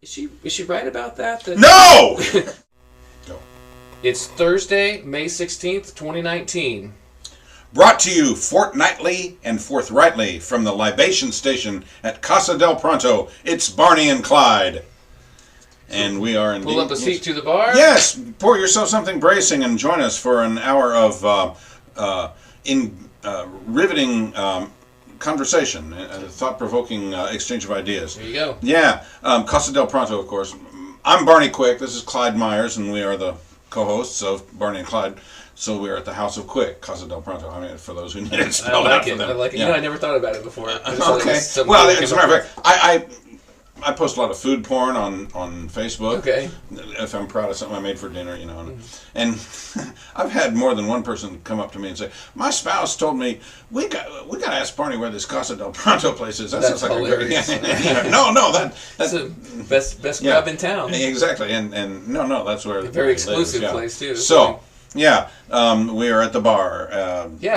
Is she right about that? No! Go. It's Thursday, May 16th, 2019. Brought to you fortnightly and forthrightly from the Libation Station at Casa del Pronto. It's Barney and Clyde. And we are indeed... Pull up a seat to the bar. Yes! Pour yourself something bracing and join us for an hour of riveting conversation, a thought-provoking exchange of ideas. There you go. Yeah. Casa del Pronto, of course. I'm Barney Quick. This is Clyde Myers, and we are the co-hosts of Barney and Clyde. So we're at the House of Quick, Casa del Pronto. I mean, for those who need it spelled out for them. I like it. Yeah. You know, I never thought about it before. Okay. Well, as a matter of fact, I post a lot of food porn on Facebook. Okay. If I'm proud of something I made for dinner, you know. And I've had more than one person come up to me and say, "My spouse told me we got to ask Barney where this Casa del Pronto place is." That's like hilarious. No, that's the best club in town. Exactly. And no, that's where a very exclusive place too. So. Yeah, we are at the bar.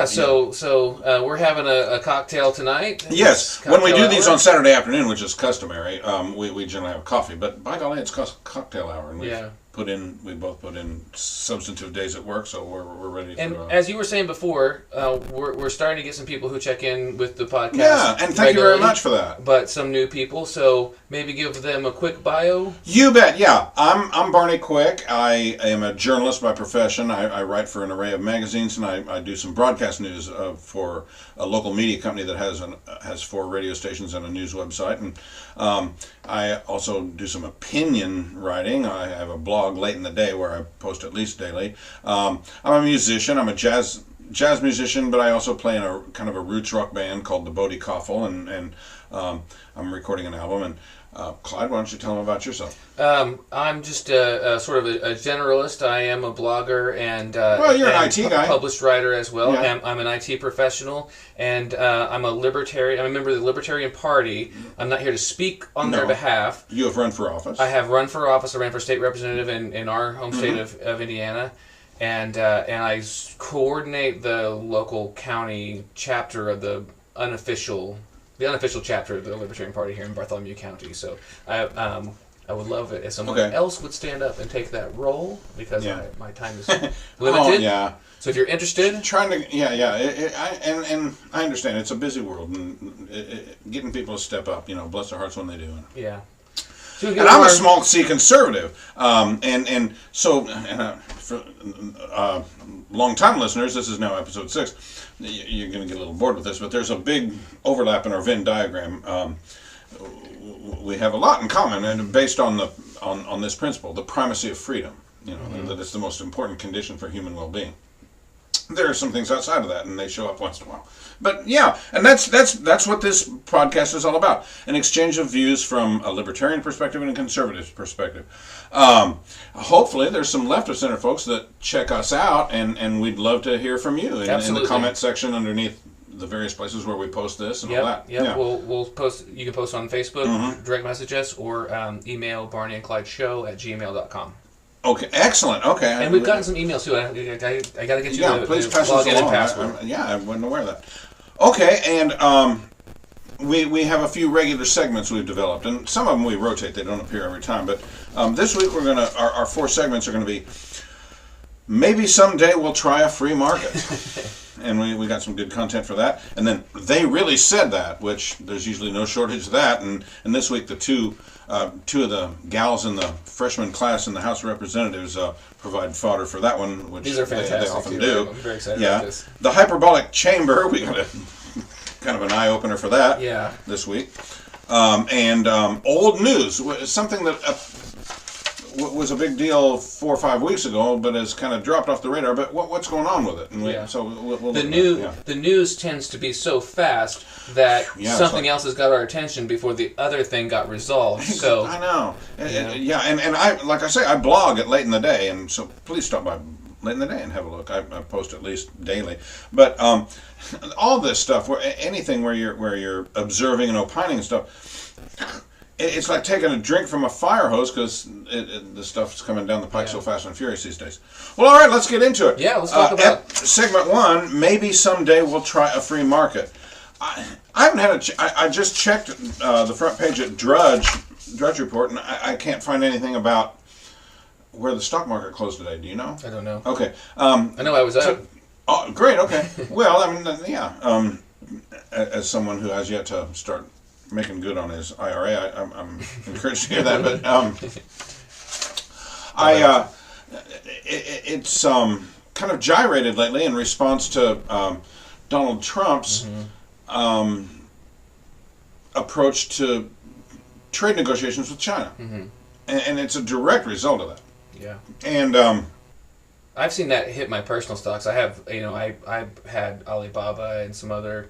So we're having a cocktail tonight. Yes, when we do these on Saturday afternoon, which is customary, we generally have coffee. But by golly, it's cocktail hour, and we both put in substantive days at work, so we're ready. And as you were saying before, we're starting to get some people who check in with the podcast. Yeah, and thank you very much for that. But some new people, so maybe give them a quick bio. You bet. Yeah, I'm Barney Quick. I am a journalist by profession. I write for an array of magazines, and I do some broadcast news for a local media company that has 4 radio stations and a news website. And I also do some opinion writing. I have a blog late in the day where I post at least daily. I'm a musician. I'm a jazz musician, but I also play in a kind of a roots rock band called the Bodie Koffel, and I'm recording an album. And Clyde, why don't you tell them about yourself? I'm just a sort of a generalist. I am a blogger and you're an IT guy, published writer as well. Yeah. I'm an IT professional, and I'm a libertarian. I'm a member of the Libertarian Party. I'm not here to speak on their behalf. You have run for office. I have run for office. I ran for state representative in our home state of Indiana, and I coordinate the local county chapter of the unofficial chapter of the Libertarian Party here in Bartholomew County. So I would love it if someone else would stand up and take that role, because my time is limited. Oh, yeah. So if you're interested, and I understand it's a busy world, and getting people to step up, bless their hearts when they do. Yeah. And I'm a small C conservative, so for long-time listeners, this is now episode 6. You're going to get a little bored with this, but there's a big overlap in our Venn diagram. We have a lot in common, and based on this principle, the primacy of freedom. That it's the most important condition for human well-being. There are some things outside of that, and they show up once in a while. But yeah, and that's what this podcast is all about: an exchange of views from a libertarian perspective and a conservative perspective. Hopefully, there's some left of center folks that check us out, and we'd love to hear from you in the comment section underneath the various places where we post this and all that. Yeah, we'll post. You can post on Facebook, direct message us, or email barneyandclydeshow@gmail.com. Okay, excellent. Okay, and we've gotten some emails too. I got to get you the please pass login along. and password. I wasn't aware of that. Okay, and we have a few regular segments we've developed, and some of them we rotate; they don't appear every time. But this week we're gonna our 4 segments are gonna be maybe someday we'll try a free market. And we got some good content for that. And then they really said that, which there's usually no shortage of that. And this week the two of the gals in the freshman class in the House of Representatives provide fodder for that one, which these are fantastic. They often do. I'm very excited about this. The Hyperbolic Chamber, we got a kind of an eye opener for that this week. And old news, something that was a big deal 4 or 5 weeks ago, but has kind of dropped off the radar. But what's going on with it? And so the news tends to be so fast that something else has got our attention before the other thing got resolved. So I know, and I, like I say, I blog at late in the day, and so please stop by late in the day and have a look. I post at least daily, but all this stuff, anything where you're observing and opining and stuff. It's like taking a drink from a fire hose, because the stuff's coming down the pike so fast and furious these days. Well, all right, let's get into it. Yeah, let's talk about segment 1. Maybe someday we'll try a free market. I haven't had I just checked the front page at Drudge Drudge Report, and I can't find anything about where the stock market closed today. Do you know? I don't know. Okay. I know I was up. Oh, great. Okay. Well, I mean, yeah. As someone who has yet to start making good on his IRA, I'm encouraged to hear that. But it's kind of gyrated lately in response to Donald Trump's approach to trade negotiations with China, and it's a direct result of that. Yeah. And I've seen that hit my personal stocks. I have, I had Alibaba and some other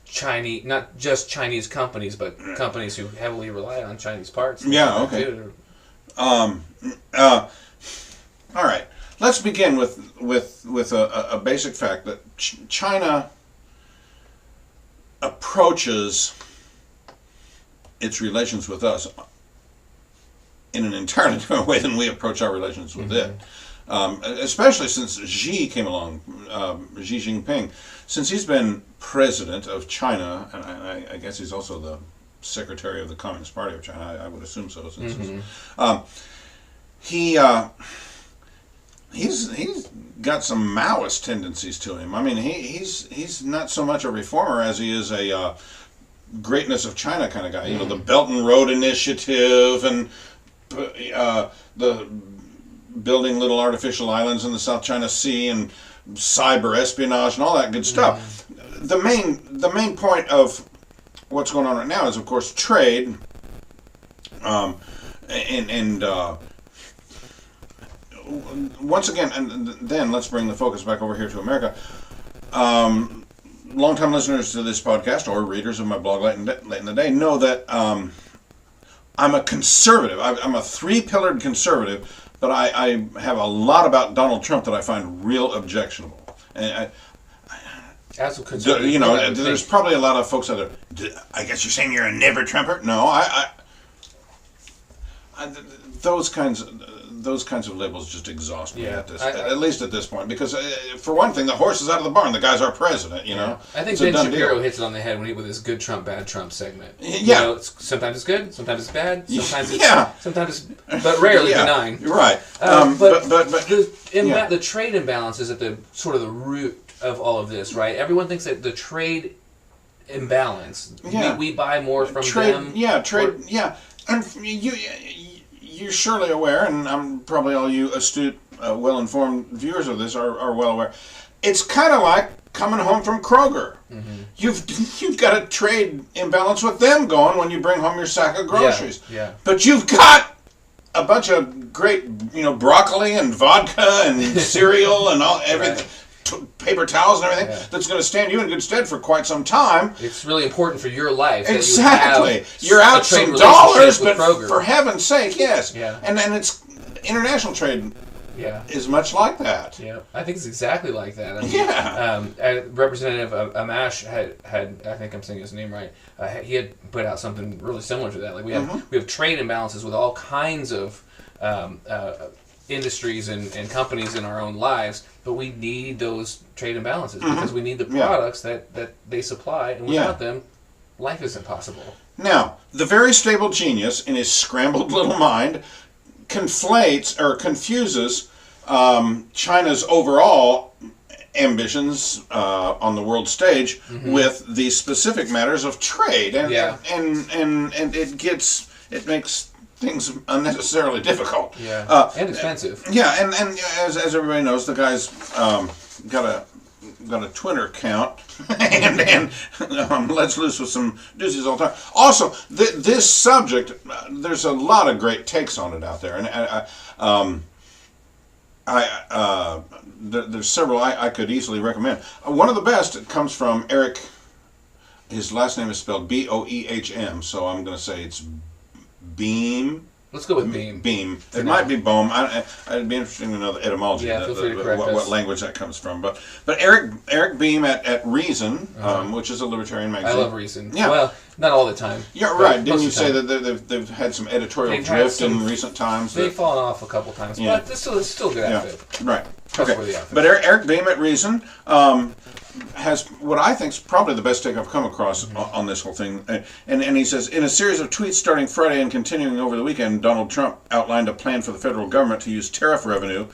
Chinese, not just Chinese companies, but companies who heavily rely on Chinese parts. Yeah. Okay. All right. Let's begin with a basic fact that China approaches its relations with us in an entirely different way than we approach our relations with it. Especially since Xi came along, Xi Jinping. Since he's been president of China, and I guess he's also the secretary of the Communist Party of China, I would assume so, since he's got some Maoist tendencies to him. I mean, he's not so much a reformer as he is a greatness of China kind of guy. You know, the Belt and Road Initiative and the building little artificial islands in the South China Sea and cyber espionage and all that good stuff. The main point of what's going on right now is, of course, trade. Once again, and then let's bring the focus back over here to America. Long-time listeners to this podcast or readers of my blog late in the day know that I'm a conservative. I'm a three-pillared conservative, but I have a lot about Donald Trump that I find real objectionable. And as a conservative, there's probably a lot of folks out there. I guess you're saying you're a never-Trumper? No, those kinds of labels just exhaust me at least at this point, because for one thing, the horse is out of the barn. The guy's our president, you know. I think Ben Shapiro hits it on the head with his good Trump, bad Trump segment. Yeah. Sometimes it's good, sometimes it's bad, sometimes but rarely benign. Right. The trade imbalance is at the sort of the root of all of this, right? Everyone thinks that the trade imbalance, we buy more from them. Yeah, trade. And you're surely aware, and I'm probably all you astute, well-informed viewers of this are well aware. It's kind of like coming home from Kroger. You've got a trade imbalance with them going when you bring home your sack of groceries. Yeah. But you've got a bunch of great, broccoli and vodka and cereal and everything. Paper towels and everything that's going to stand you in good stead for quite some time. It's really important for your life. Exactly. You're out some dollars, but for heaven's sake, yes. Yeah. And then it's international trade. Is much like that. Yeah, I think it's exactly like that. I mean, Representative Amash had I think I'm saying his name right. He had put out something really similar to that. Like we have trade imbalances with all kinds of industries and companies in our own lives, but we need those trade imbalances because we need the products that they supply, and without them, life isn't possible. Now, the very stable genius, in his scrambled little mind, conflates or confuses China's overall ambitions on the world stage with the specific matters of trade, and it makes things unnecessarily difficult. And expensive. And as everybody knows, the guy's got a Twitter account and lets loose with some doozies all the time. Also, this subject, there's a lot of great takes on it out there, and there's several I could easily recommend. One of the best comes from Eric. His last name is spelled Boehm, so I'm going to say it's Beam. Let's go with Beam. Beam. It might be Bohm. It'd be interesting to know the etymology. Yeah, feel free to correct what language that comes from. But Eric Beam at Reason, which is a libertarian magazine. I love Reason. Yeah. Well, not all the time. Yeah, right. Didn't you say that they've had some editorial drift in recent times? They've fallen off a couple times, but it's still a good outfit. Right. trustworthy outfit. But Eric Beam at Reason has what I think is probably the best take I've come across on this whole thing. And he says, in a series of tweets starting Friday and continuing over the weekend, Donald Trump outlined a plan for the federal government to use tariff revenue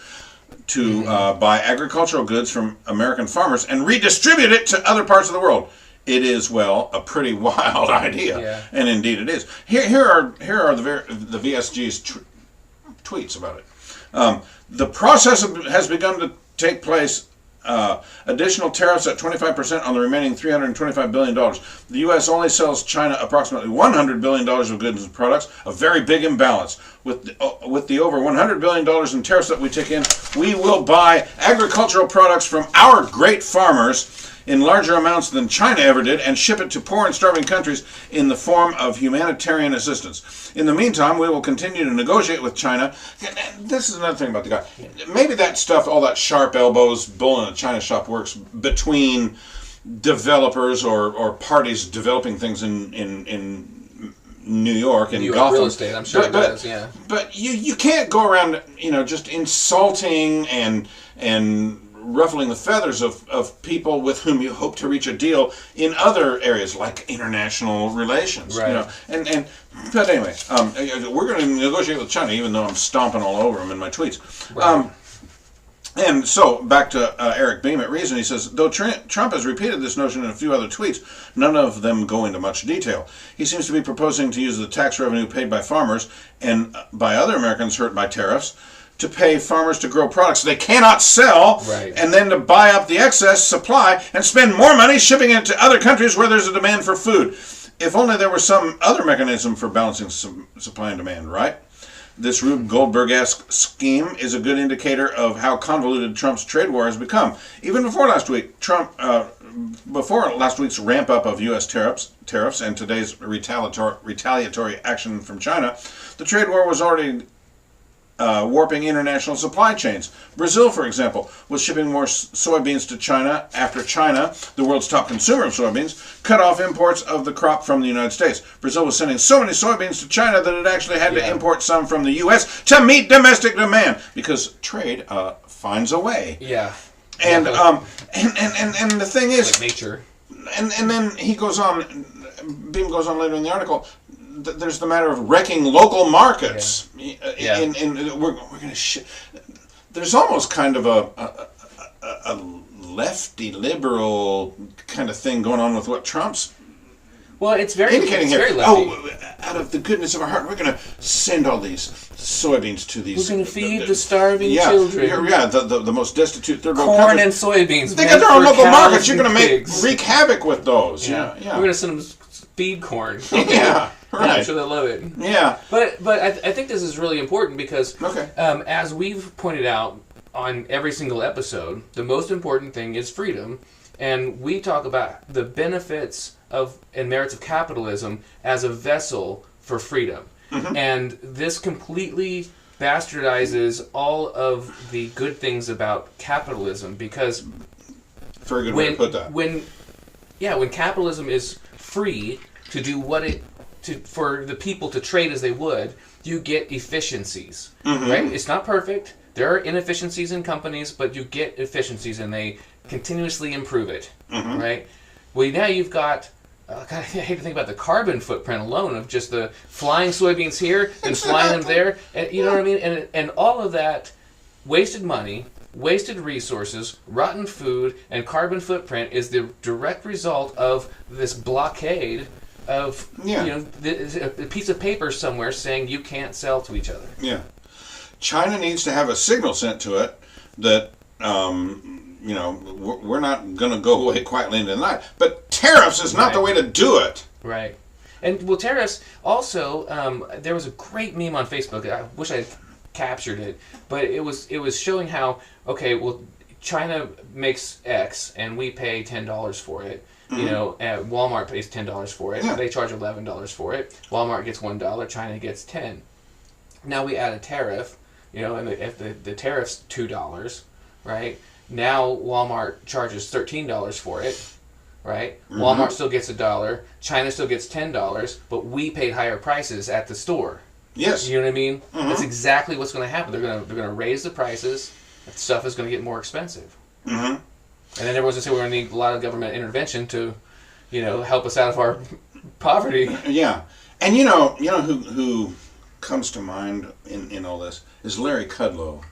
to buy agricultural goods from American farmers and redistribute it to other parts of the world. It is, well, a pretty wild idea, and indeed it is. Here are the VSG's tweets about it. The process has begun to take place. Additional tariffs at 25% on the remaining $325 billion. The U.S. only sells China approximately $100 billion of goods and products, a very big imbalance. With the over $100 billion in tariffs that we take in, we will buy agricultural products from our great farmers in larger amounts than China ever did and ship it to poor and starving countries in the form of humanitarian assistance. In the meantime, we will continue to negotiate with China. This is another thing about the guy. Maybe that stuff, all that sharp elbows, bull in a China shop works between developers or parties developing things in New York and Gotham. Real estate, I'm sure it does, yeah. But you can't go around, just insulting and ruffling the feathers of people with whom you hope to reach a deal in other areas like international relations. Right. But anyway, we're going to negotiate with China, even though I'm stomping all over them in my tweets. Right. And so, back to Eric Beam at Reason, he says, though Trump has repeated this notion in a few other tweets, none of them go into much detail. He seems to be proposing to use the tax revenue paid by farmers and by other Americans hurt by tariffs to pay farmers to grow products they cannot sell, right, and then to buy up the excess supply and spend more money shipping it to other countries where there's a demand for food. If only there was some other mechanism for balancing supply and demand, right? This Rube Goldberg-esque scheme is a good indicator of how convoluted Trump's trade war has become. Even before last week, before last week's ramp up of U.S. tariffs and today's retaliatory action from China, the trade war was already warping international supply chains. Brazil, for example, was shipping more soybeans to China after China, the world's top consumer of soybeans, cut off imports of the crop from the United States. Brazil was sending so many soybeans to China that it actually had to import some from the U.S. to meet domestic demand, because trade finds a way. Yeah. And the thing is, like nature. And then he goes on. Beam goes on later in the article. There's the matter of wrecking local markets. Yeah. We're going to. There's almost kind of a lefty liberal kind of thing going on with what Trump's. Well, it's very indicating it's here. Very lefty. Out of the goodness of our heart, we're going to send all these soybeans to these. We're going to feed the starving children. Yeah, the most destitute third world corn countries. and soybeans. They got their own local markets. You're going to wreak havoc with those. Yeah. We're going to send them feed corn. Yeah, right. I'm sure they'll love it. Yeah. But I think this is really important because as we've pointed out on every single episode, the most important thing is freedom. And we talk about the benefits of and merits of capitalism as a vessel for freedom. Mm-hmm. And this completely bastardizes all of the good things about capitalism because very good way to put that. When capitalism is free to do for the people to trade as they would, you get efficiencies. Mm-hmm. Right? It's not perfect. There are inefficiencies in companies, but you get efficiencies and they continuously improve it. Mm-hmm. Right? Well, now you've got I hate to think about the carbon footprint alone of just the flying soybeans here and flying them there. And, you know what I mean? And all of that wasted money, wasted resources, rotten food, and carbon footprint is the direct result of this blockade of a piece of paper somewhere saying you can't sell to each other. Yeah. China needs to have a signal sent to it that we're not going to go away quietly into the night. But tariffs is not the way to do it. Right. And, well, tariffs, also, there was a great meme on Facebook. I wish I had captured it. But it was showing how, China makes X, and we pay $10 for it. Mm-hmm. Walmart pays $10 for it. Yeah. They charge $11 for it. Walmart gets $1. China gets $10. Now we add a tariff, and if the tariff's $2, right? Now Walmart charges $13 for it, right? Mm-hmm. Walmart still gets $1, China still gets $10, but we paid higher prices at the store. Yes. You know what I mean? Mm-hmm. That's exactly what's going to happen. They're going to raise the prices, that stuff is going to get more expensive. Mm-hmm. And then everyone's going to say we're going to need a lot of government intervention to, help us out of our poverty. Yeah. And you know who comes to mind in all this is Larry Kudlow.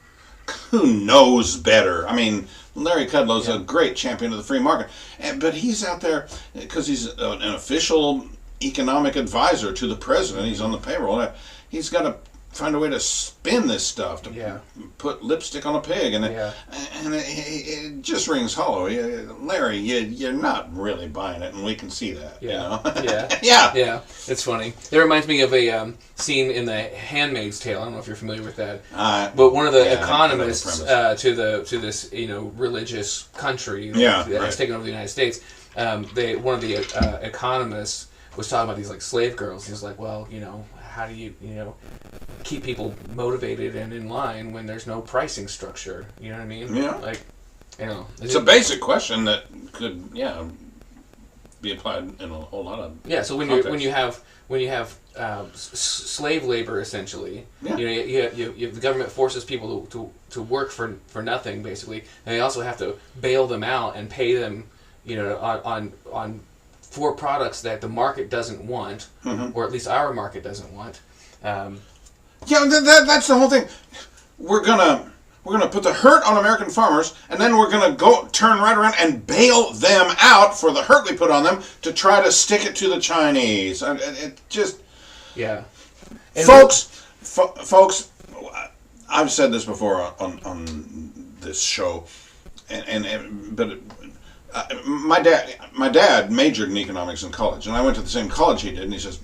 Who knows better? I mean, Larry Kudlow's a great champion of the free market, but he's out there because he's an official economic advisor to the president. He's on the payroll. He's got to find a way to spin this stuff to put lipstick on a pig, and it just rings hollow. Larry, you're not really buying it, and we can see that. Yeah, it's funny. It reminds me of a scene in The Handmaid's Tale. I don't know if you're familiar with that, but one of the economists to this religious country that's taken over the United States. One of the economists was talking about these like slave girls. He's like, well, how do you keep people motivated and in line when there's no pricing structure? You know what I mean? Yeah. Like, it's a basic question that could be applied in a whole lot of So when you have slave labor essentially, the government forces people to work for nothing basically, and they also have to bail them out and pay them on for products that the market doesn't want, or at least our market doesn't want. That's the whole thing. We're gonna put the hurt on American farmers, and then we're gonna go turn right around and bail them out for the hurt we put on them to try to stick it to the Chinese. It just folks. I've said this before on this show, but. My dad majored in economics in college, and I went to the same college he did, and he says,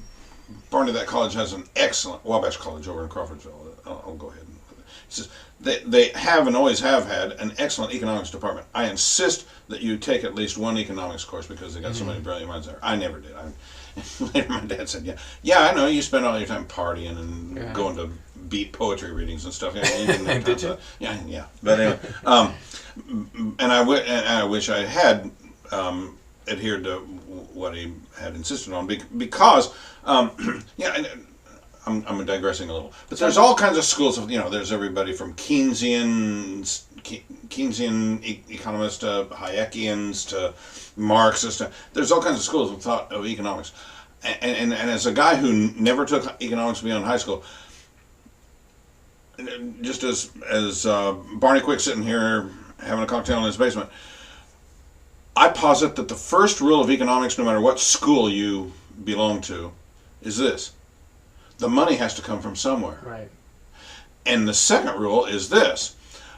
Barney, that college has an excellent, Wabash College over in Crawfordsville, I'll go ahead. He says, they have and always have had an excellent economics department. I insist that you take at least one economics course because they got so many brilliant minds there. I never did. Later my dad said, I know, you spend all your time partying and going to beat poetry readings and stuff. You didn't have did you? Yeah. But anyway, and I wish I had adhered to what he had insisted on because I'm digressing a little, but there's all kinds of schools of there's everybody from Keynesian economists to Hayekians to Marxists. There's all kinds of schools of thought of economics, and as a guy who never took economics beyond high school, just as Barney Quick sitting here having a cocktail in his basement, I posit that the first rule of economics, no matter what school you belong to, is this: the money has to come from somewhere. Right. And the second rule is this: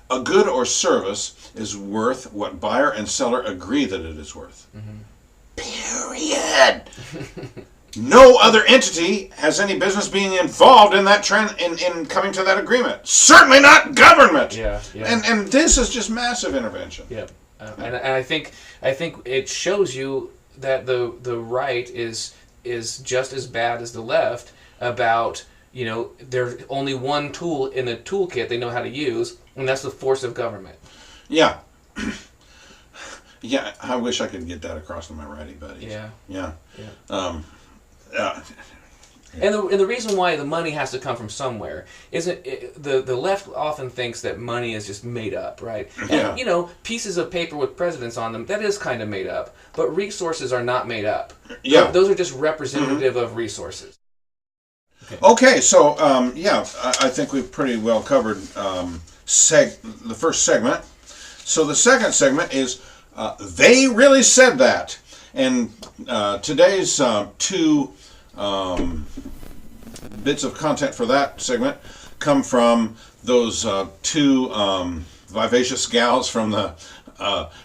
a good or service is worth what buyer and seller agree that it is worth. Period. No other entity has any business being involved in that trend in coming to that agreement. Certainly not government. Yeah. And this is just massive intervention. Yeah. And I think it shows you that the right is just as bad as the left about there's only one tool in the toolkit they know how to use, and that's the force of government. Yeah. Yeah, I wish I could get that across to my righty buddies. Yeah. And the reason why the money has to come from somewhere isn't the left often thinks that money is just made up, right? And, pieces of paper with presidents on them, that is kind of made up, but resources are not made up. Yeah, those are just representative of resources. Okay, so I think we've pretty well covered the first segment. So the second segment is they really said that, and today's two bits of content for that segment come from those two vivacious gals from the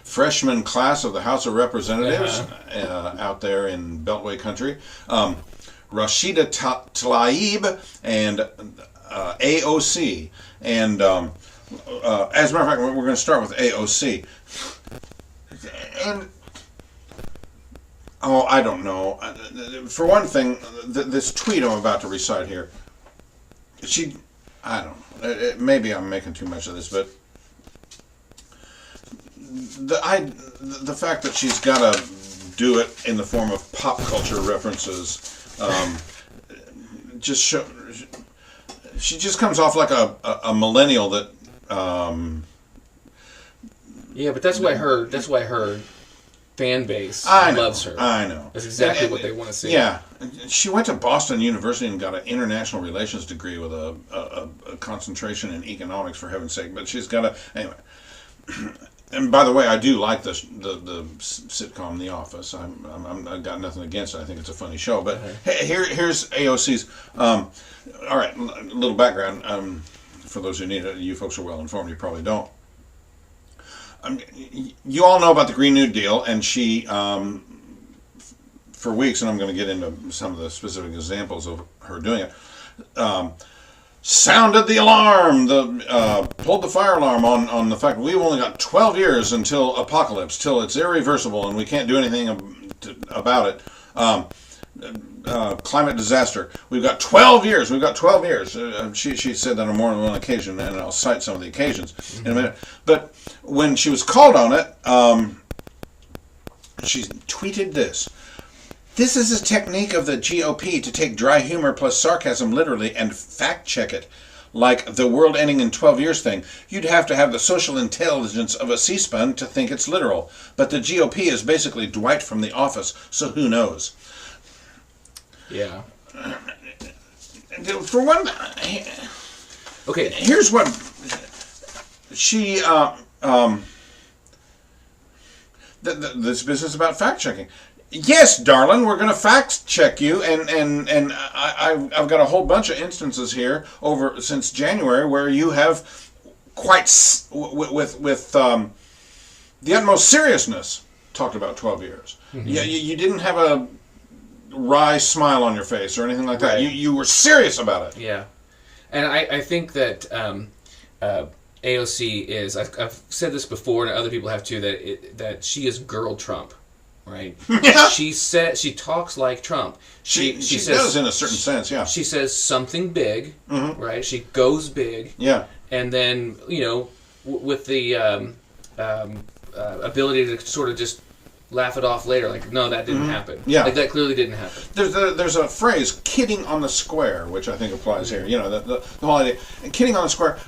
freshman class of the House of Representatives out there in Beltway country. Rashida Tlaib and AOC. And as a matter of fact, we're going to start with AOC. And I don't know. For one thing, this tweet I'm about to recite here, I don't know. Maybe I'm making too much of this, but the fact that she's got to do it in the form of pop culture references she just comes off like a millennial that Yeah, but that's why her fan base loves her. I know. That's exactly what they want to see. Yeah. She went to Boston University and got an international relations degree with a concentration in economics, for heaven's sake. But she's got anyway. And by the way, I do like the sitcom The Office. I've got nothing against it. I think it's a funny show. But here's AOC's. All right, a little background. For those who need it, you folks are well informed. You probably don't. You all know about the Green New Deal, and she, for weeks, and I'm going to get into some of the specific examples of her doing it, sounded the alarm, pulled the fire alarm on the fact that we've only got 12 years until apocalypse, till it's irreversible, and we can't do anything about it. Climate disaster. We've got 12 years. We've got 12 years. She said that on more than one occasion, and I'll cite some of the occasions in a minute. But when she was called on it, she tweeted this. This is a technique of the GOP to take dry humor plus sarcasm literally and fact-check it. Like the world ending in 12 years thing. You'd have to have the social intelligence of a C-SPAN to think it's literal. But the GOP is basically Dwight from The Office, so who knows? Yeah. For one, okay. Here's what she this business about fact checking. Yes, darling, we're going to fact check you, and I've got a whole bunch of instances here since January where you have quite with the utmost seriousness talked about 12 years. Mm-hmm. Yeah, you didn't have a wry smile on your face or anything like that. Right. You were serious about it. Yeah, and I think that AOC is. I've said this before, and other people have too. That she is girl Trump, right? Yeah. She talks like Trump. She says, does in a certain sense. Yeah. She says something big, mm-hmm. right? She goes big. Yeah. And then with the ability to sort of just laugh it off later, like, no, that didn't happen. Yeah. Like, that clearly didn't happen. There's a phrase, kidding on the square, which I think applies here. You know, the whole idea. Kidding on the square.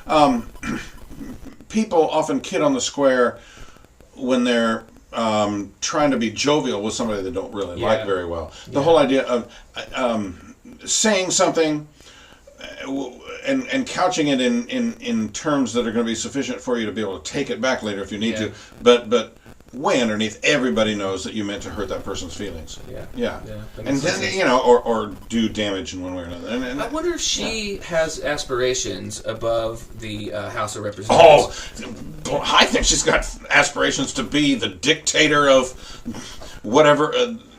People often kid on the square when they're trying to be jovial with somebody they don't really like very well. The whole idea of saying something and couching it in terms that are going to be sufficient for you to be able to take it back later if you need to. But way underneath, everybody knows that you meant to hurt that person's feelings. Yeah. And then, or do damage in one way or another. And I wonder if she has aspirations above the House of Representatives. Oh, I think she's got aspirations to be the dictator of whatever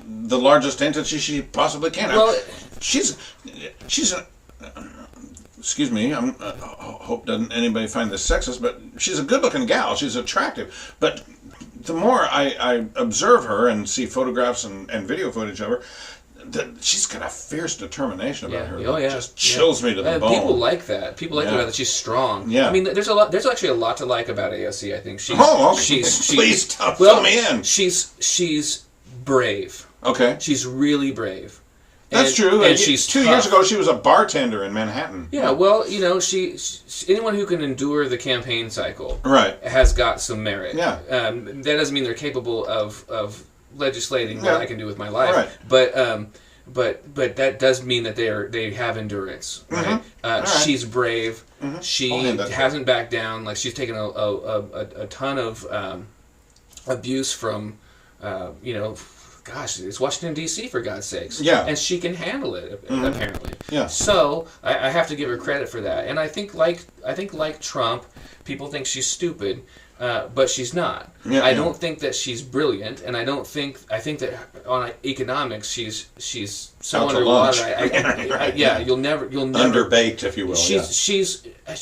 the largest entity she possibly can. Well, she's excuse me, I hope doesn't anybody find this sexist, but she's a good-looking gal. She's attractive. But the more I observe her and see photographs and video footage of her, she's got a fierce determination about her. Oh, yeah. Just chills me to the bone. People like that. People like the way that she's strong. Yeah. I mean, there's actually a lot to like about AOC, I think. Please fill me in. She's brave. Okay. She's really brave. That's true. And she's 2 years ago, she was a bartender in Manhattan. Yeah, well, she anyone who can endure the campaign cycle has got some merit. Yeah. That doesn't mean they're capable of legislating what I can do with my life. Right. But that does mean that they have endurance. Right. Mm-hmm. She's brave. Mm-hmm. She hasn't backed down. Like, she's taken a ton of abuse from Gosh, it's Washington, D.C., for God's sakes. Yeah. And she can handle it, apparently. Yeah. So, I have to give her credit for that. And I think like Trump, people think she's stupid, but she's not. Yeah, I don't think that she's brilliant, and I think that on economics, she's so underwater. You'll never underbaked, if you will. She's a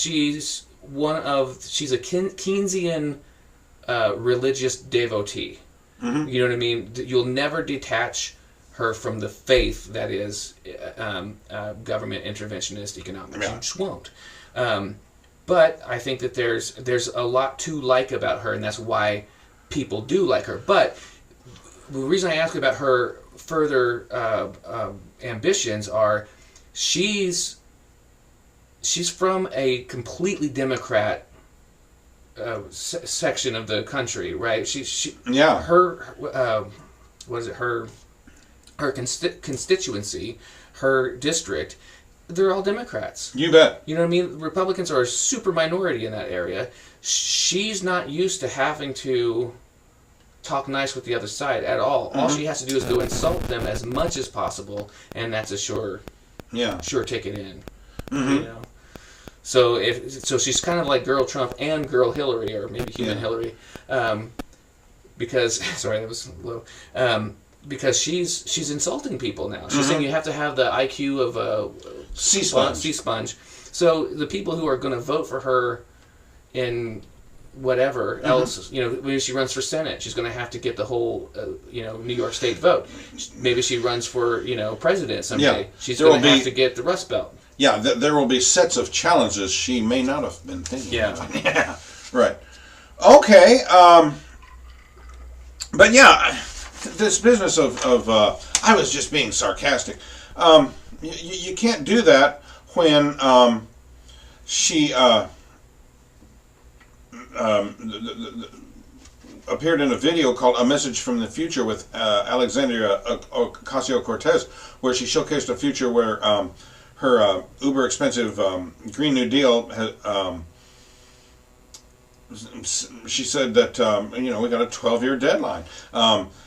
Keynesian religious devotee. Mm-hmm. You know what I mean? You'll never detach her from the faith that is government interventionist economics. Yeah. You just won't. But I think that there's a lot to like about her, and that's why people do like her. But the reason I ask about her further ambitions are she's from a completely Democrat section of the country, right? She Yeah. Her what is it? Her constituency, her district, they're all Democrats. You bet. You know what I mean? Republicans are a super minority in that area. She's not used to having to talk nice with the other side at all. All she has to do is go insult them as much as possible, and that's a sure ticket in. You know? So she's kind of like Girl Trump and Girl Hillary, or maybe Human Hillary, because sorry, that was low. Because she's insulting people now. She's saying you have to have the IQ of a sea sponge. So the people who are going to vote for her in whatever else, maybe she runs for Senate, she's going to have to get the whole, New York State vote. Maybe she runs for, president someday. She's going to have to get the Rust Belt. Yeah, there will be sets of challenges she may not have been thinking about. Yeah, right. Okay, but yeah, this business of I was just being sarcastic. You can't do that when she appeared in a video called "A Message from the Future" with Alexandria Ocasio-Cortez, where she showcased a future where her uber expensive Green New Deal she said that we got a 12-year deadline.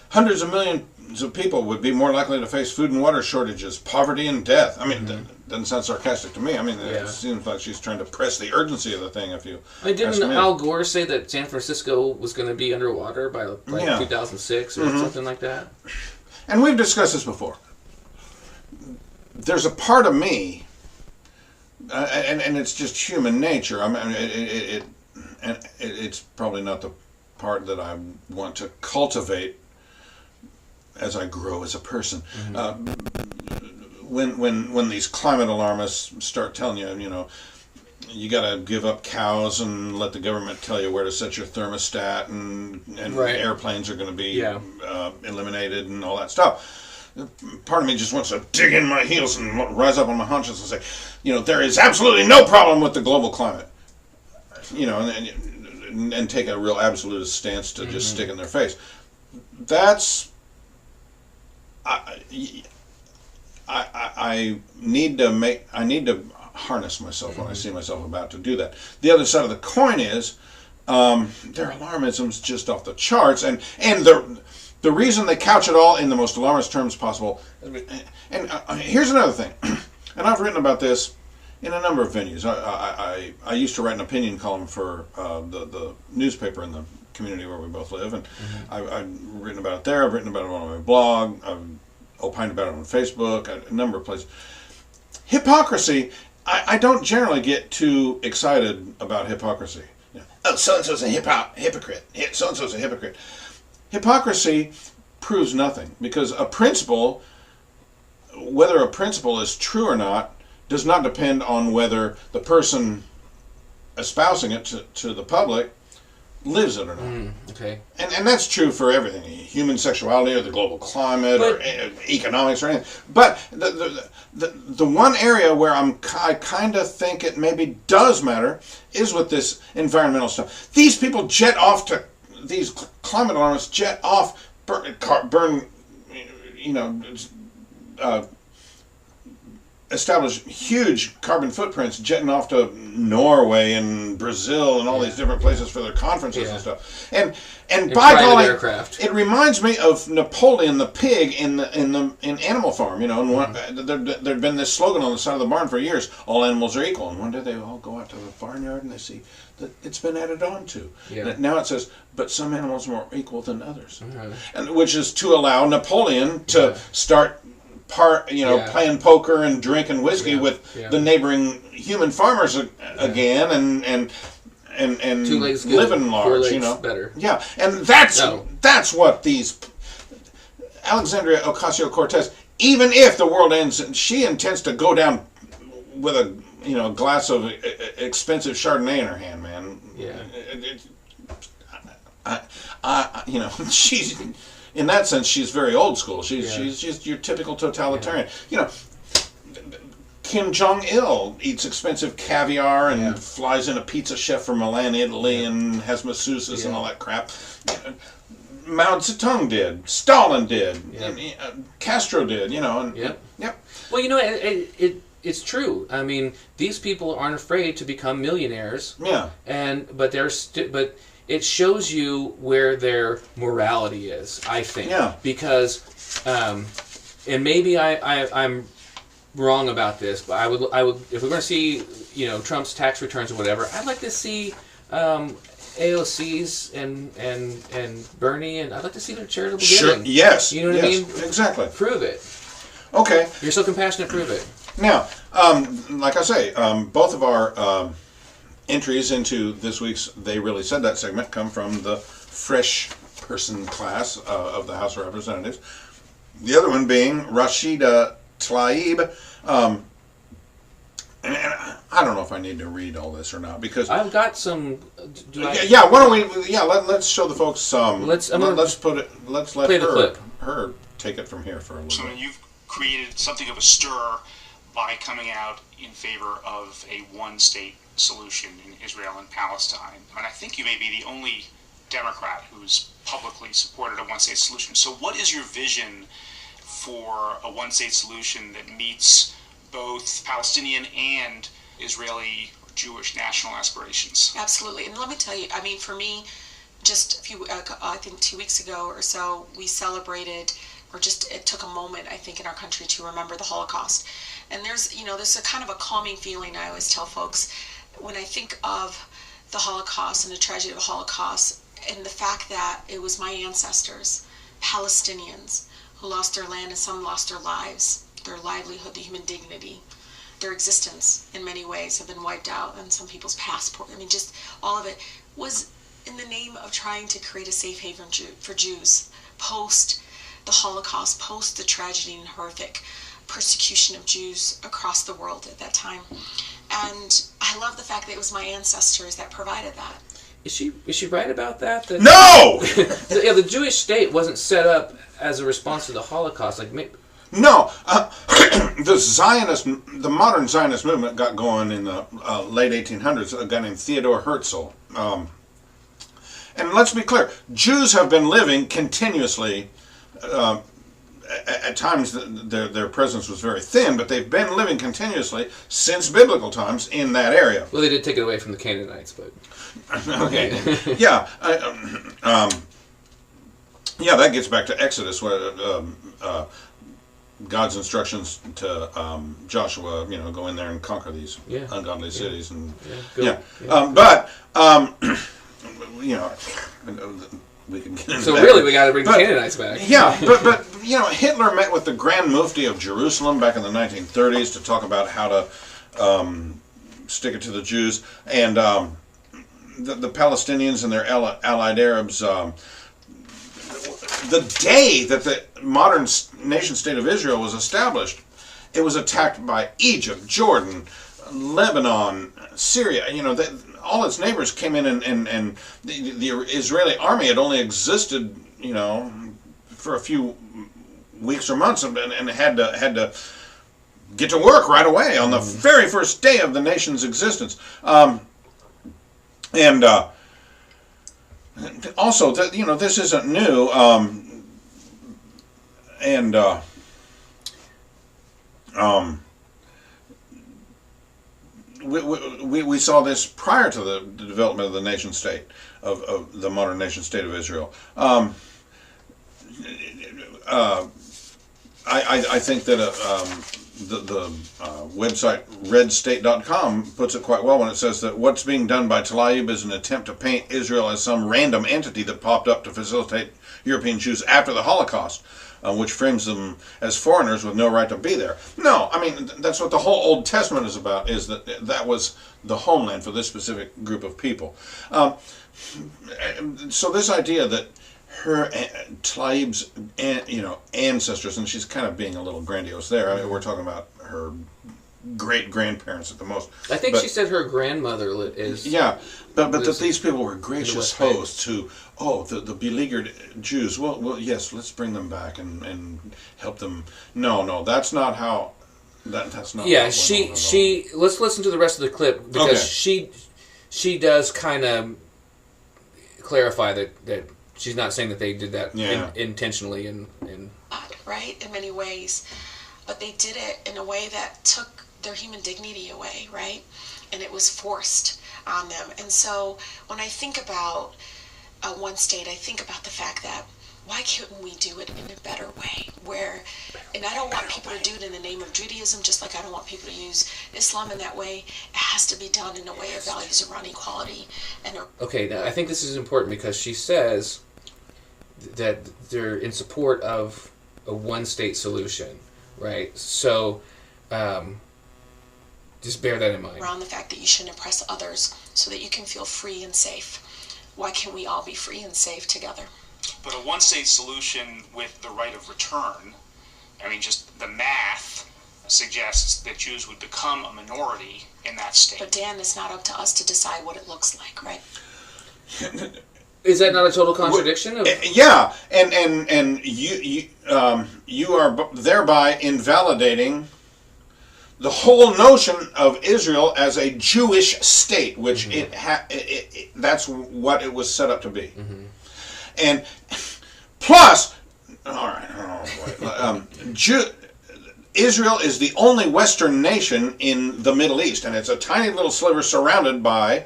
Hundreds of millions of people would be more likely to face food and water shortages, poverty, and death. I mean, that doesn't sound sarcastic to me. I mean, it seems like she's trying to press the urgency of the thing. Didn't Al Gore say that San Francisco was going to be underwater by 2006 or something like that? And we've discussed this before. There's a part of me, and it's just human nature. I mean, it's probably not the part that I want to cultivate as I grow as a person. When these climate alarmists start telling you, you got to give up cows and let the government tell you where to set your thermostat, and airplanes are going to be eliminated and all that stuff. Part of me just wants to dig in my heels and rise up on my haunches and say, there is absolutely no problem with the global climate. And take a real absolutist stance to just stick in their face. That's I need to harness myself when I see myself about to do that. The other side of the coin is their alarmism's just off the charts, and the reason they couch it all in the most alarmist terms possible. And here's another thing, and I've written about this in a number of venues. I used to write an opinion column for the newspaper in the community where we both live, and I've written about it there. I've written about it on my blog. I've opined about it on Facebook, a number of places. Hypocrisy, I don't generally get too excited about hypocrisy. Oh, so-and-so's a hypocrite. So-and-so's a hypocrite. Hypocrisy proves nothing, because a principle, whether a principle is true or not, does not depend on whether the person espousing it to the public lives it or not. Okay. And that's true for everything, human sexuality or the global climate or economics or anything. But the one area where I kind of think it maybe does matter is with this environmental stuff. These people these climate alarmists jet off, burn establish huge carbon footprints jetting off to Norway and Brazil and all these different places for their conferences and stuff. And by golly, it reminds me of Napoleon the pig in Animal Farm. And there'd been this slogan on the side of the barn for years: all animals are equal. And one day they all go out to the barnyard and they see that it's been added on to. And now it says, but some animals are more equal than others, and which is to allow Napoleon to start playing poker and drinking whiskey with the neighboring human farmers again, and living large, better. Yeah, and that's what these Alexandria Ocasio-Cortez. Even if the world ends, she intends to go down with a glass of expensive Chardonnay in her hand, man. She's. In that sense, she's very old school. She's just your typical totalitarian. Kim Jong-il eats expensive caviar and flies in a pizza chef from Milan, Italy, and has masseuses and all that crap. Mao Zedong did. Stalin did. Castro did. Well, it's true. I mean, these people aren't afraid to become millionaires. Yeah. But it shows you where their morality is, I think. Yeah. Because, and maybe I'm wrong about this, but I would if we're going to see Trump's tax returns or whatever, I'd like to see AOC's and Bernie, and I'd like to see their charitable giving. Yes. You know what I mean? Exactly. Prove it. Okay. You're so compassionate. Prove it. Now, like I say, both of our entries into this week's They Really Said That segment come from the fresh person class of the House of Representatives. The other one being Rashida Tlaib. And I don't know if I need to read all this or not, because I've got some. Why don't we? Yeah, let's show the folks some. Let's let her take it from here for a little bit. You've created something of a stir by coming out in favor of a one-state solution in Israel and Palestine, and I think you may be the only Democrat who's publicly supported a one-state solution. So, what is your vision for a one-state solution that meets both Palestinian and Israeli or Jewish national aspirations? Absolutely. And let me tell you, I mean, for me, just I think 2 weeks ago or so, we celebrated, it took a moment, I think, in our country to remember the Holocaust. And there's a kind of a calming feeling. I always tell folks, when I think of the Holocaust and the tragedy of the Holocaust, and the fact that it was my ancestors, Palestinians, who lost their land, and some lost their lives, their livelihood, the human dignity, their existence in many ways have been wiped out, and some people's passport. I mean, just all of it was in the name of trying to create a safe haven for Jews post the Holocaust, post the tragedy and horrific persecution of Jews across the world at that time. And I love the fact that it was my ancestors that provided that. Is she right about that? No! The Jewish state wasn't set up as a response to the Holocaust. No, the modern Zionist movement got going in the late 1800s. A guy named Theodor Herzl, and let's be clear: Jews have been living continuously. At times, their presence was very thin, but they've been living continuously since biblical times in that area. Well, they did take it away from the Canaanites, but okay, yeah, that gets back to Exodus, where God's instructions to Joshua, go in there and conquer these ungodly cities, and but we can get into so that. Really, we got to bring the Canaanites back. Yeah, but Hitler met with the Grand Mufti of Jerusalem back in the 1930s to talk about how to stick it to the Jews, and the Palestinians and their allied Arabs. The day that the modern nation-state of Israel was established, it was attacked by Egypt, Jordan, Lebanon, Syria. All its neighbors came in, and the Israeli army had only existed, for a few weeks or months, and had to get to work right away on the very first day of the nation's existence. Also, this isn't new, we saw this prior to the development of the nation state, of the modern nation state of Israel. I think that the website redstate.com puts it quite well when it says that what's being done by Tlaib is an attempt to paint Israel as some random entity that popped up to facilitate European Jews after the Holocaust, which frames them as foreigners with no right to be there. No, I mean, that's what the whole Old Testament is about, is that was the homeland for this specific group of people. So this idea that Tlaib's ancestors, and she's kind of being a little grandiose there. I mean, we're talking about her great-grandparents at the most. I think she said her grandmother is... Yeah, but that these people were gracious hosts who, the beleaguered Jews, well, yes, let's bring them back and help them. No, that's not how That's not. Yeah, she. Let's listen to the rest of the clip because she does kind of clarify that she's not saying that they did that intentionally and right in many ways, but they did it in a way that took their human dignity away, right? And it was forced on them. And so when I think about one state, I think about the fact that why couldn't we do it in a better way? And I don't want people to do it in the name of Judaism, just like I don't want people to use Islam in that way. It has to be done in a way of values around equality. Okay, now I think this is important because she says that they're in support of a one-state solution, right? So just bear that in mind. Around the fact that you shouldn't oppress others so that you can feel free and safe. Why can't we all be free and safe together? But a one-state solution with the right of return, I mean, just the math suggests that Jews would become a minority in that state. But Dan, it's not up to us to decide what it looks like, right? Is that not a total contradiction? Yeah, and you are thereby invalidating the whole notion of Israel as a Jewish state, which that's what it was set up to be. Mm-hmm. And plus, all right, Israel is the only Western nation in the Middle East, and it's a tiny little sliver surrounded by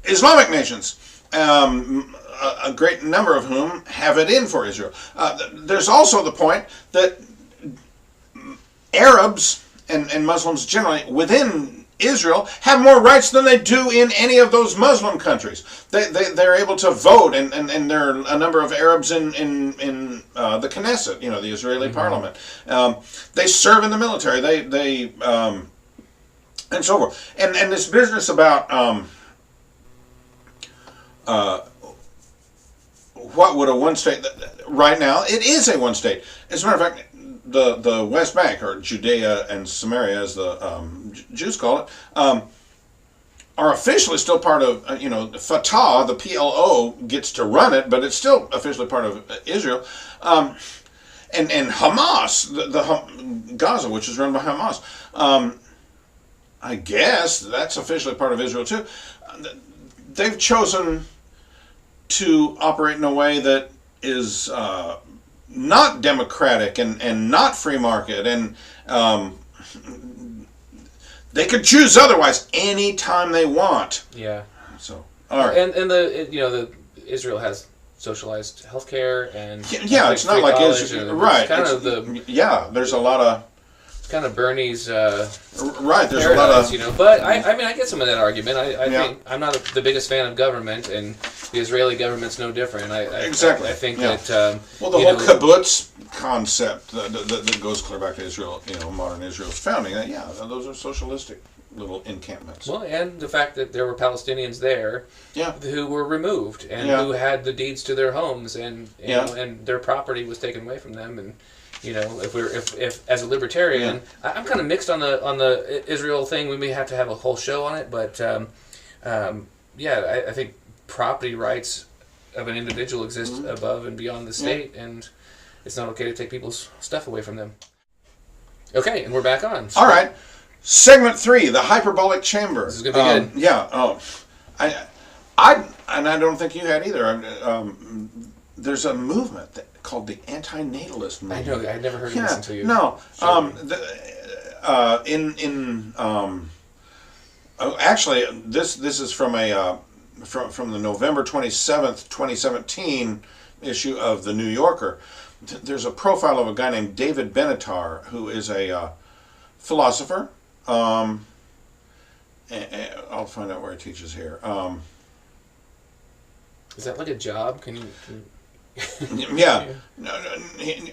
Islamic nations, a great number of whom have it in for Israel. There's also the point that Arabs and Muslims generally within Israel have more rights than they do in any of those Muslim countries. They're able to vote, and there are a number of Arabs in the Knesset, the Israeli parliament. They serve in the military. They and so forth. And this business about what would a one state right now? It is a one state. As a matter of fact, the West Bank, or Judea and Samaria, as the Jews call it, are officially still part of, Fatah, the PLO gets to run it, but it's still officially part of Israel. And Hamas, the Gaza, which is run by Hamas, I guess that's officially part of Israel too. They've chosen to operate in a way that is not democratic and not free market, and they could choose otherwise any time they want. Yeah. So all right. And the Israel has socialized healthcare and it's not like Israel, right? Kind of there's a lot of. Kind of Bernie's right. There's paradise, a lot of but I mean I get some of that argument. I think I'm not the biggest fan of government, and the Israeli government's no different. Exactly. I think that the whole kibbutz concept that goes clear back to Israel, modern Israel's founding. Those are socialistic little encampments. Well, and the fact that there were Palestinians there, who were removed and who had the deeds to their homes, and and their property was taken away from them, and. If as a libertarian, I'm kind of mixed on the Israel thing. We may have to have a whole show on it, but I think property rights of an individual exist above and beyond the state, and it's not okay to take people's stuff away from them. Okay, and we're back on. All right, segment 3, the Hyperbolic Chamber. This is gonna be good. Yeah. I don't think you had either. There's a movement called the anti-natalist movement. I know. I never heard of this until you. No. Actually, this is from from the November 27th, 2017 issue of the New Yorker. There's a profile of a guy named David Benatar, who is a philosopher. I'll find out where he teaches here. Is that like a job? Can you yeah. Can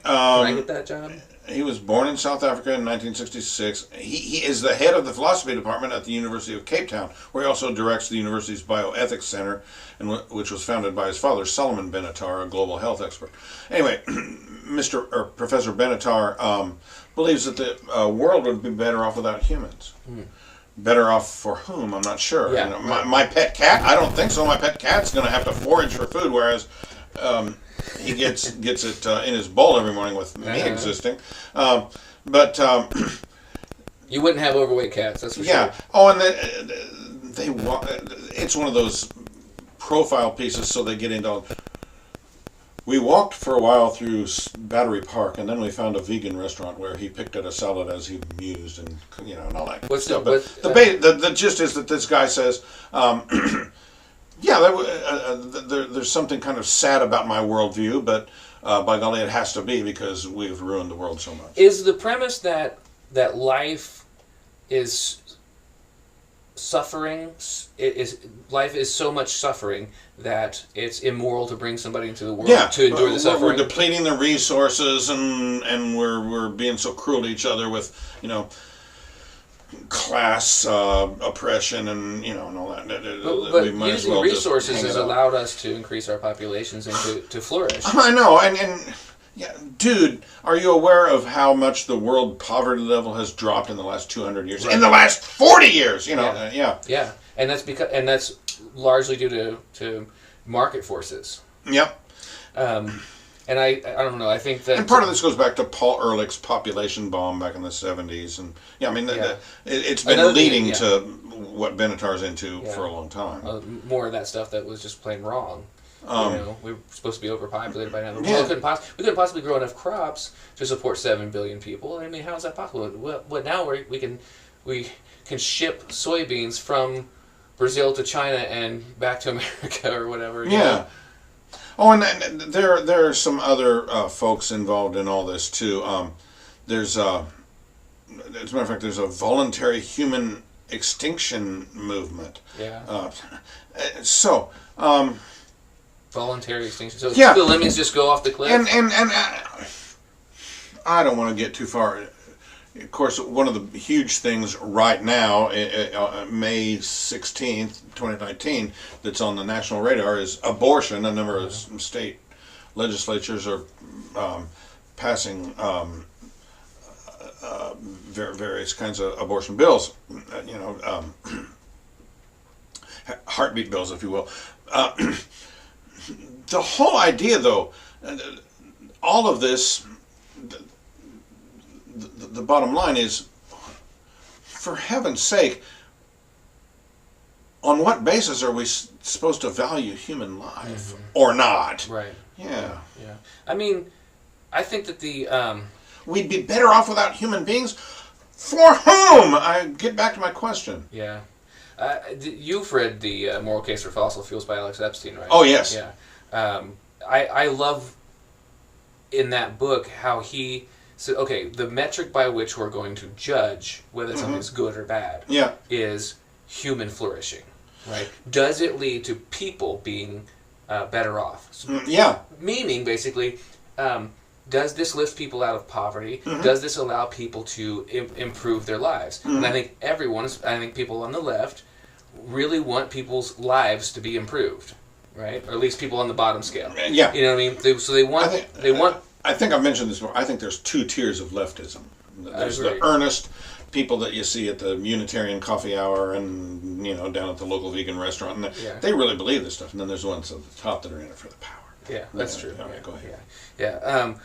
I get that job? He was born in South Africa in 1966. He is the head of the philosophy department at the University of Cape Town, where he also directs the university's bioethics center, which was founded by his father, Solomon Benatar, a global health expert. Anyway, Professor Benatar believes that the world would be better off without humans. Better off for whom? I'm not sure. Yeah, my pet cat? I don't think so. My pet cat's going to have to forage for food, whereas he gets it in his bowl every morning with me existing. But you wouldn't have overweight cats, that's for yeah. sure. Oh, and they it's one of those profile pieces, so they get into. We walked for a while through Battery Park, and then we found a vegan restaurant where he picked at a salad as he mused, and and all that. What's stuff. the, The gist is that this guy says, yeah, there's something kind of sad about my worldview, but by golly, it has to be because we've ruined the world so much. Is the premise that life is suffering? Life is so much suffering that it's immoral to bring somebody into the world to endure the suffering? We're depleting the resources, and we're being so cruel to each other with class oppression and and all that. But we might using as well resources has allowed us to increase our populations and to flourish. I know, and yeah, dude, are you aware of how much the world poverty level has dropped in the last 200 years? Right. In the last 40 years, Yeah, and that's largely due to market forces. Yep. And I don't know. I think that, and part of this goes back to Paul Ehrlich's population bomb back in the 70s, and it's been leading to what Benatar's into for a long time. More of that stuff that was just plain wrong. We were supposed to be overpopulated by now. We couldn't possibly grow enough crops to support 7 billion people. I mean, how is that possible? Well, now we can ship soybeans from Brazil to China and back to America or whatever. Yeah. Oh, and there are some other folks involved in all this too. As a matter of fact, there's a voluntary human extinction movement. Yeah. Voluntary extinction. So the lemmings just go off the cliff. And I don't want to get too far. Of course, one of the huge things right now, May 16th, 2019, that's on the national radar is abortion. A number of state legislatures are passing various kinds of abortion bills, heartbeat bills, if you will. The whole idea, though, all of this, the bottom line is, for heaven's sake, on what basis are we supposed to value human life or not? Right. Yeah. Yeah. I mean, I think that we'd be better off without human beings. For whom? I get back to my question. Yeah. You've read the Moral Case for Fossil Fuels by Alex Epstein, right? Oh, yes. Yeah. I love in that book how he said, okay, the metric by which we're going to judge whether something's good or bad is human flourishing, right? Does it lead to people being better off? Meaning, basically, does this lift people out of poverty? Does this allow people to improve their lives? And I think people on the left really want people's lives to be improved, right? Or at least people on the bottom scale. Yeah. You know what I mean? So they want... I think I've mentioned this before. I think there's two tiers of leftism. There's the earnest people that you see at the Unitarian coffee hour and down at the local vegan restaurant, and they really believe this stuff. And then there's the ones at the top that are in it for the power. Yeah, that's true. All right, go ahead. Yeah.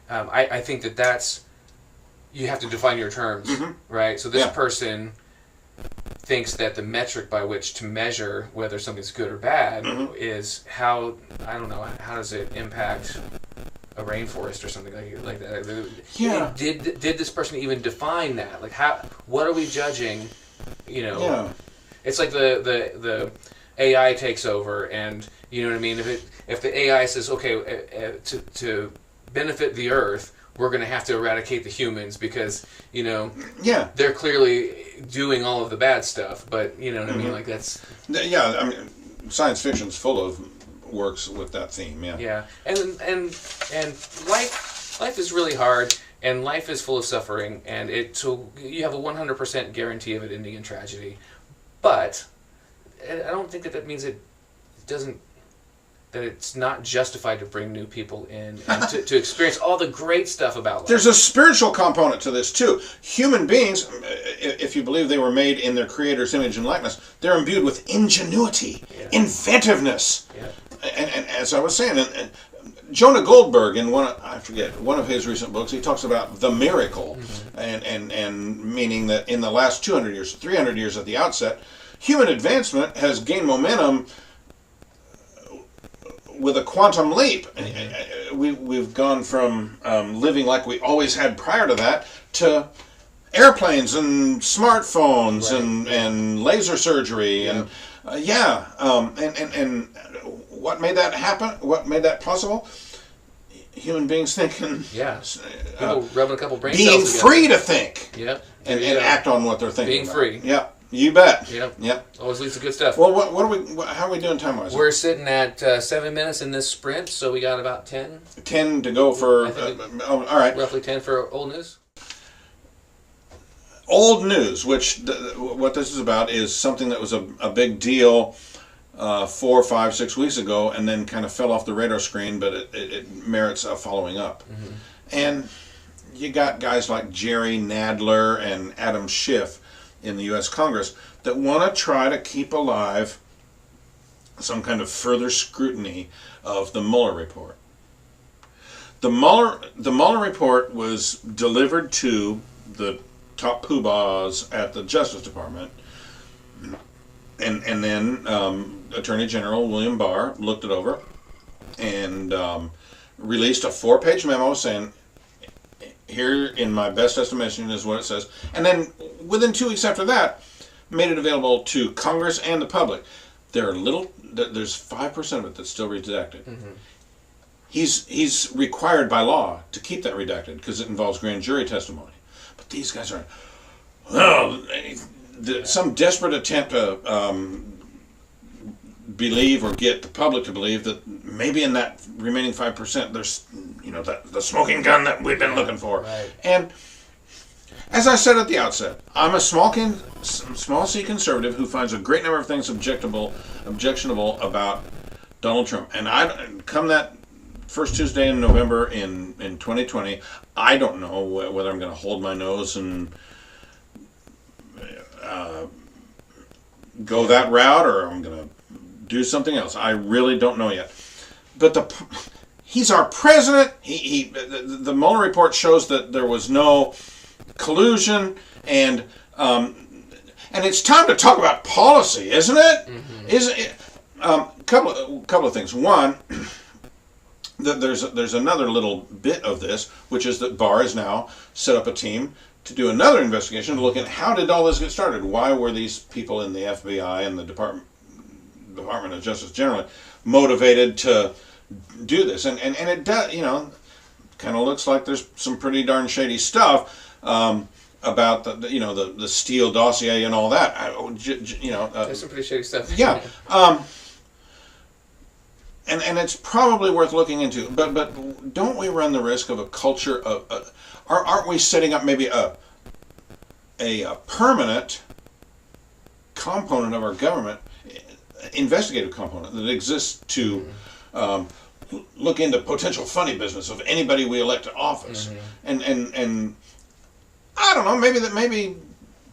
I think that's you have to define your terms, right? So this person thinks that the metric by which to measure whether something's good or bad is how does it impact a rainforest or something like that. Yeah. Did this person even define that? Like what are we judging? It's like the AI takes over, and you know what I mean. If the AI says, okay, to benefit the Earth, we're going to have to eradicate the humans because they're clearly doing all of the bad stuff. But you know what I mean. Like that's I mean, science fiction's full of works with that theme. Yeah. And life is really hard, and life is full of suffering, and so you have a 100% guarantee of it ending in tragedy, but I don't think that means that it's not justified to bring new people in and to experience all the great stuff about life. There's a spiritual component to this too. Human beings, if you believe they were made in their Creator's image and likeness, they're imbued with ingenuity, inventiveness. And as I was saying, Jonah Goldberg, in one of his recent books, he talks about the miracle, and meaning that in the last 200 years, 300 years at the outset, human advancement has gained momentum with a quantum leap. We've gone from living like we always had prior to that to airplanes and smartphones and laser surgery and and what made that happen? What made that possible? Human beings thinking. Yeah. People rubbing a couple brain being cells free together. to think. Yep. And act on what they're thinking. Being about. free. Yeah. You bet. Yep. Always leads to good stuff. Well, how are we doing time-wise? We're sitting at 7 minutes in this sprint, so we got about 10. 10 to go for. All right. Roughly 10 for old news. Old news, which what this is about is something that was a big deal 4, 5, 6 weeks ago, and then kind of fell off the radar screen, but it merits a following up. Mm-hmm. And you got guys like Jerry Nadler and Adam Schiff in the U.S. Congress that want to try to keep alive some kind of further scrutiny of the Mueller report. The Mueller report was delivered to the top poobahs at the Justice Department, and then Attorney General William Barr looked it over and released a 4-page memo saying, here, in my best estimation, is what it says. And then, within 2 weeks after that, made it available to Congress and the public. There's 5% of it that's still redacted. Mm-hmm. He's required by law to keep that redacted because it involves grand jury testimony. But these guys are, some desperate attempt to believe or get the public to believe that maybe in that remaining 5% there's the smoking gun that we've been looking for. Right. And as I said at the outset, I'm a small C conservative who finds a great number of things objectionable about Donald Trump. And come that first Tuesday in November in 2020, I don't know whether I'm going to hold my nose and go that route, or I'm going to do something else. I really don't know yet. But he's our president. The Mueller report shows that there was no collusion, and it's time to talk about policy, isn't it? Mm-hmm. Isn't it? Couple of things. One, that there's another little bit of this, which is that Barr has now set up a team to do another investigation to look at how did all this get started. Why were these people in the FBI and the Department of Justice generally motivated to do this? And it does, kind of looks like there's some pretty darn shady stuff about the Steele dossier and all that. There's some pretty shady stuff. Yeah. And it's probably worth looking into. But don't we run the risk of a culture of aren't we setting up maybe a permanent component of our government, investigative component that exists to look into potential funny business of anybody we elect to office? Mm-hmm. And I don't know,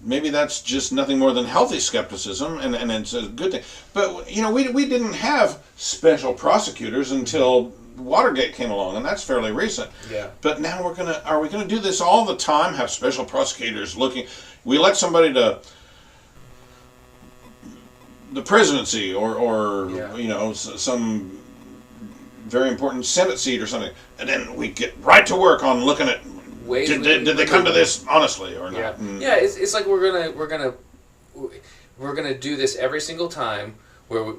maybe that's just nothing more than healthy skepticism, and it's a good thing. But we didn't have special prosecutors until Watergate came along, and that's fairly recent. Yeah. But now are we gonna do this all the time? Have special prosecutors looking? We elect somebody to the presidency or some very important Senate seat or something, and then we get right to work on looking at did they come to this honestly or not? Yeah, yeah. It's like we're gonna do this every single time where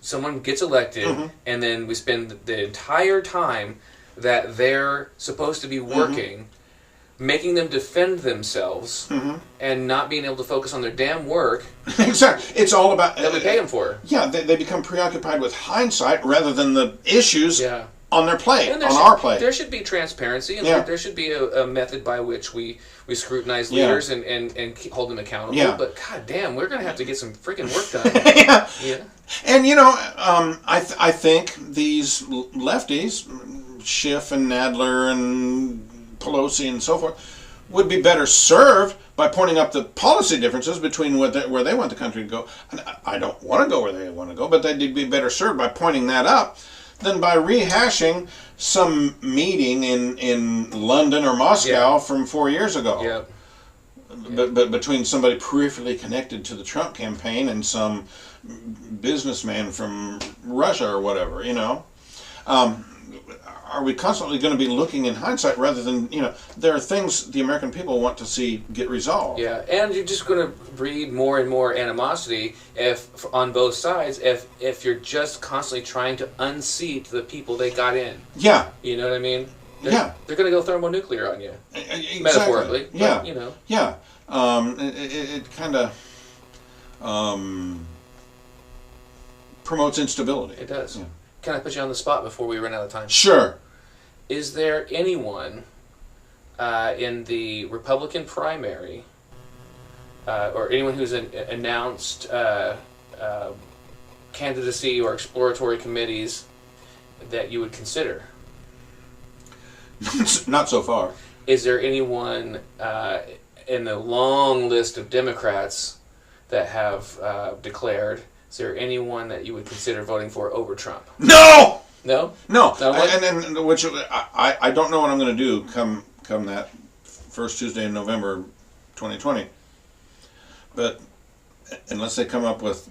someone gets elected, mm-hmm. and then we spend the entire time that they're supposed to be working, mm-hmm. making them defend themselves, mm-hmm. and not being able to focus on their damn work. Exactly. It's all about that we pay them for. Yeah, they become preoccupied with hindsight rather than the issues on their plate, on our plate. There should be transparency, and there should be a method by which we scrutinize leaders and hold them accountable. Yeah. But god damn, we're going to have to get some freaking work done. Yeah. And I think these lefties, Schiff and Nadler and Pelosi and so forth, would be better served by pointing up the policy differences between where they want the country to go. And I don't want to go where they want to go, but they'd be better served by pointing that up than by rehashing some meeting in London or Moscow from 4 years ago. Yep. But between somebody peripherally connected to the Trump campaign and some businessman from Russia or whatever, you know. Are we constantly going to be looking in hindsight rather than, you know, there are things the American people want to see get resolved. Yeah, and you're just going to breed more and more animosity on both sides if you're just constantly trying to unseat the people they got in. Yeah. You know what I mean? They're going to go thermonuclear on you. Exactly. Metaphorically. But, yeah. You know. Yeah. It kind of promotes instability. It does. Yeah. Can I put you on the spot before we run out of time? Sure. Is there anyone in the Republican primary or anyone who's announced candidacy or exploratory committees that you would consider? Not so far. Is there anyone in the long list of Democrats that have declared? Is there anyone that you would consider voting for over Trump? No. No. No. No. And which I don't know what I'm going to do come that first Tuesday in November, 2020. But unless they come up with,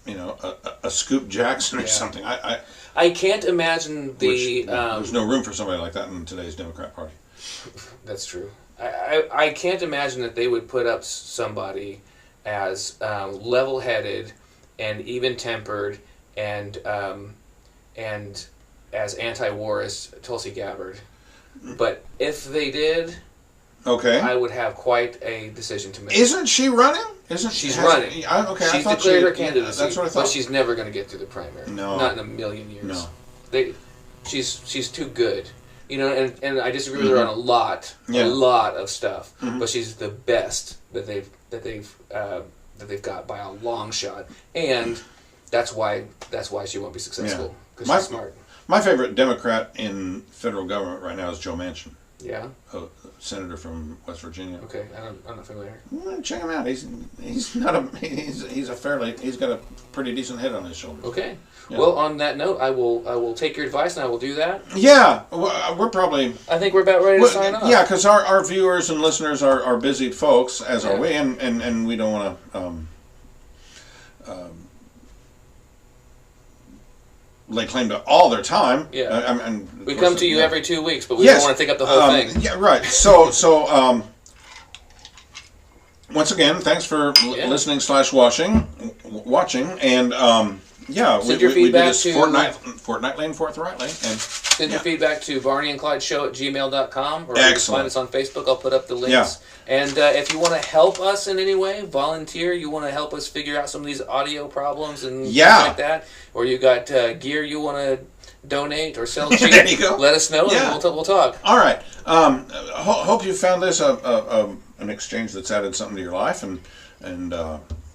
you know, a Scoop Jackson or something, I can't imagine there's no room for somebody like that in today's Democrat Party. That's true. I can't imagine that they would put up somebody as level-headed and even-tempered and as anti-war as Tulsi Gabbard. But if they did, okay, I would have quite a decision to make. Isn't she running? She's running? Okay, she's declared her candidacy. That's what I thought. But she's never going to get through the primary. No, not in a million years. No, she's too good. You know, and I disagree with her on a lot of stuff. Mm-hmm. But she's the best that they've got by a long shot, and that's why she won't be successful because she's smart. My favorite Democrat in federal government right now is Joe Manchin. Yeah, a senator from West Virginia. Okay, I'm not familiar. Well, check him out. He's got a pretty decent head on his shoulders. Okay. Yeah. Well, on that note, I will take your advice and I will do that. Yeah, we're probably. I think we're about ready to sign off. Yeah, because our viewers and listeners are busy folks, as are we, and we don't want to lay claim to all their time. Yeah. We come to you every 2 weeks, but we don't want to take up the whole thing. Yeah, right. So once again, thanks for listening / watching, and send your feedback to fortnightly and forthrightly, and send your feedback to barneyandclydeshow@gmail.com, or excellent. Find us on Facebook. I'll put up the links. Yeah. And if you want to help us in any way, volunteer. You want to help us figure out some of these audio problems and things like that, or you got gear you want to donate or sell cheap. There you go. Let us know, and we'll talk. All right. Hope you found this an exchange that's added something to your life, and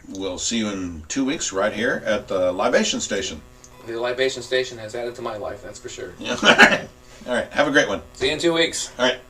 we'll see you in 2 weeks right here at the Libation Station. The Libation Station has added to my life, that's for sure. Yeah. All right. Have a great one. See you in 2 weeks. All right.